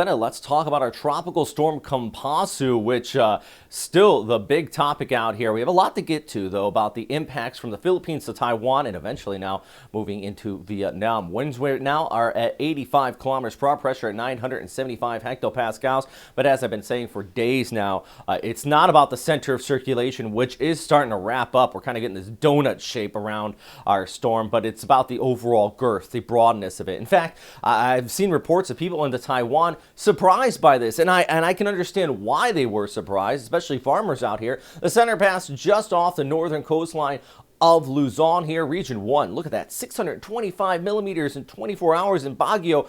Let's talk about our tropical storm Kompasu, which still the big topic out here. We have a lot to get to, though, about the impacts from the Philippines to Taiwan and eventually now moving into Vietnam. Winds right now are at 85 kilometers per hour, pressure at 975 hectopascals. But as I've been saying for days now, it's not about the center of circulation, which is starting to wrap up. We're kind of getting this donut shape around our storm, but it's about the overall girth, the broadness of it. In fact, I've seen reports of people into Taiwan surprised by this, and I can understand why they were surprised, especially farmers out here. The center passed just off the northern coastline of Luzon here, Region 1. Look at that, 625 millimeters in 24 hours in Baguio.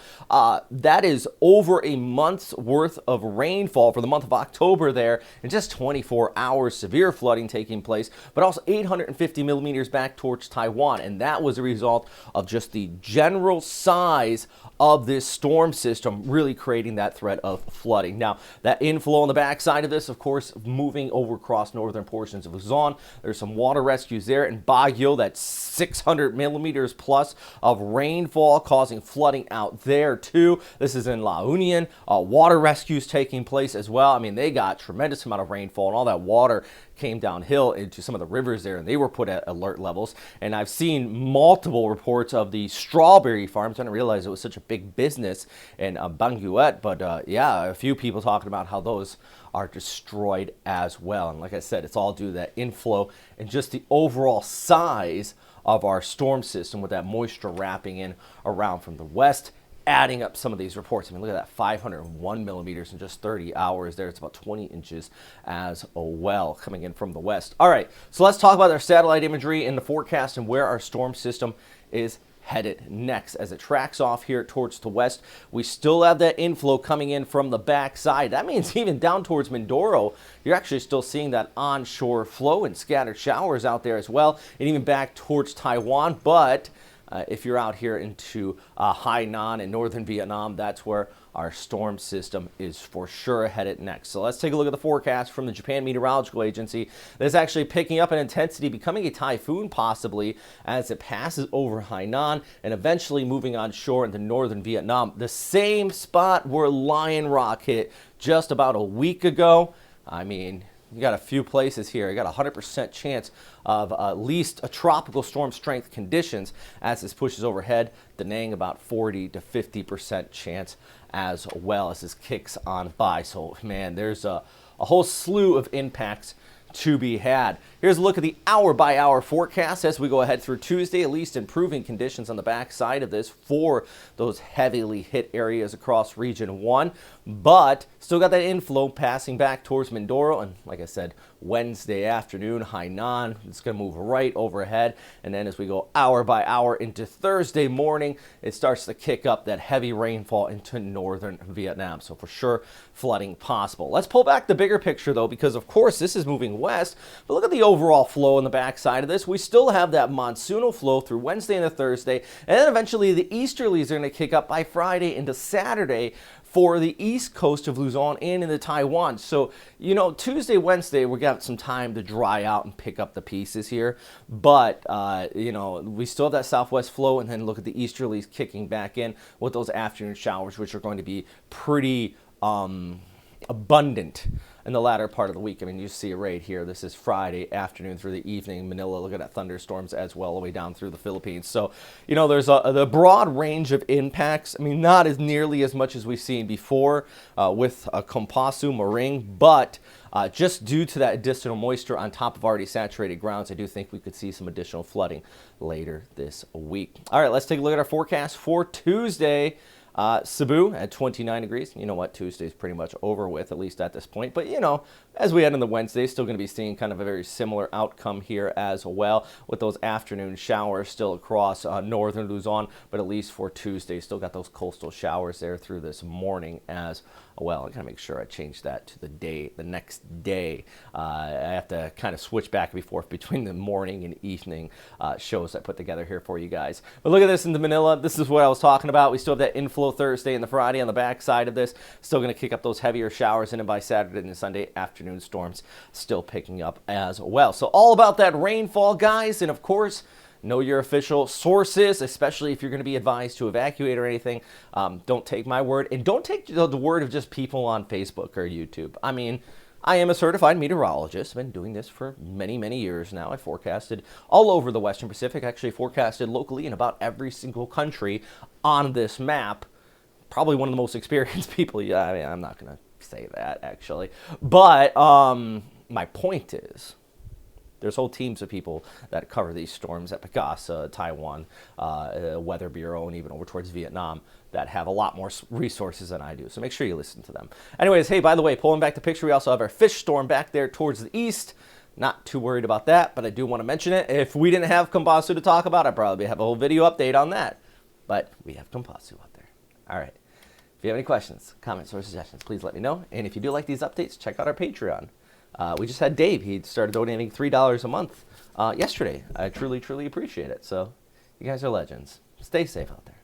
That is over a month's worth of rainfall for the month of October there in just 24 hours. Severe flooding taking place, but also 850 millimeters back towards Taiwan, and that was a result of just the general size of this storm system really creating that threat of flooding. Now, that inflow on the backside of this, of course, moving over across northern portions of Luzon. There's some water rescues there in Baguio. That's 600 millimeters plus of rainfall causing flooding out there too. This is in La Union. Water rescues taking place as well. I mean, they got tremendous amount of rainfall, and all that water came downhill into some of the rivers there, and they were put at alert levels. And I've seen multiple reports of the strawberry farms. I didn't realize it was such a big business in Banguet, but yeah, a few people talking about how those are destroyed as well. And like I said, it's all due to that inflow and just the overall size of our storm system with that moisture wrapping in around from the west, adding up some of these reports. I mean, look at that, 501 millimeters in just 30 hours there. It's about 20 inches as well coming in from the west. All right, so let's talk about our satellite imagery in the forecast and where our storm system is headed next. As it tracks off here towards the west, we still have that inflow coming in from the backside. That means even down towards Mindoro, you're actually still seeing that onshore flow and scattered showers out there as well, and even back towards Taiwan. But if you're out here into Hainan and northern Vietnam, that's where our storm system is for sure headed next. So let's take a look at the forecast from the Japan Meteorological Agency. That's actually picking up in intensity, becoming a typhoon possibly as it passes over Hainan and eventually moving on shore into northern Vietnam. The same spot where Lion Rock hit just about a week ago. I mean, you got a few places here. You got a 100% chance of at least a tropical storm strength conditions as this pushes overhead. Da Nang about 40 to 50% chance as well as this kicks on by. So man, there's a whole slew of impacts to be had. Here's a look at the hour-by-hour forecast as we go ahead through Tuesday, at least improving conditions on the backside of this for those heavily hit areas across Region 1, but still got that inflow passing back towards Mindoro, and like I said, Wednesday afternoon, Hainan, it's going to move right overhead, and then as we go hour by hour into Thursday morning, it starts to kick up that heavy rainfall into northern Vietnam, so for sure, flooding possible. Let's pull back the bigger picture, though, because of course this is moving west, but look at the overall flow on the backside of this. We still have that monsoonal flow through Wednesday and Thursday, and then eventually the easterlies are going to kick up by Friday into Saturday for the east coast of Luzon and into Taiwan. So, you know, Tuesday, Wednesday, we got some time to dry out and pick up the pieces here. But, you know, we still have that southwest flow, and then look at the easterlies kicking back in with those afternoon showers, which are going to be pretty abundant in the latter part of the week. I mean, you see it right here. This is Friday afternoon through the evening. Manila, look at that, thunderstorms as well, all the way down through the Philippines. So, you know, there's the broad range of impacts. I mean, not as nearly as much as we've seen before with Kompasu, Maring, but just due to that additional moisture on top of already saturated grounds, I do think we could see some additional flooding later this week. All right, let's take a look at our forecast for Tuesday. Cebu at 29 degrees. You know what? Tuesday's pretty much over with, at least at this point. But, you know, as we head into Wednesday, still going to be seeing kind of a very similar outcome here as well with those afternoon showers still across northern Luzon. But at least for Tuesday, still got those coastal showers there through this morning as well. I got to make sure I change that to the next day. I have to kind of switch back and forth between the morning and evening shows I put together here for you guys. But look at this in Manila. This is what I was talking about. We still have that inflow Thursday and the Friday on the back side of this. Still going to kick up those heavier showers, and then by Saturday and Sunday, afternoon storms still picking up as well. So all about that rainfall, guys, and of course, know your official sources, especially if you're going to be advised to evacuate or anything. Don't take my word, and don't take the word of just people on Facebook or YouTube. I mean, I am a certified meteorologist. I've been doing this for many, many years now. I forecasted all over the Western Pacific, actually forecasted locally in about every single country on this map. Probably one of the most experienced people. Yeah, I mean, I'm not going to say that, actually. But my point is, there's whole teams of people that cover these storms at Picasa, Taiwan, Weather Bureau, and even over towards Vietnam that have a lot more resources than I do. So make sure you listen to them. Anyways, hey, by the way, pulling back the picture, we also have our fish storm back there towards the east. Not too worried about that, but I do want to mention it. If we didn't have Kompasu to talk about, I'd probably have a whole video update on that. But we have Kompasu out there. All right. If you have any questions, comments, or suggestions, please let me know. And if you do like these updates, check out our Patreon. We just had Dave. He started donating $3 a month yesterday. I truly, truly appreciate it. So you guys are legends. Stay safe out there.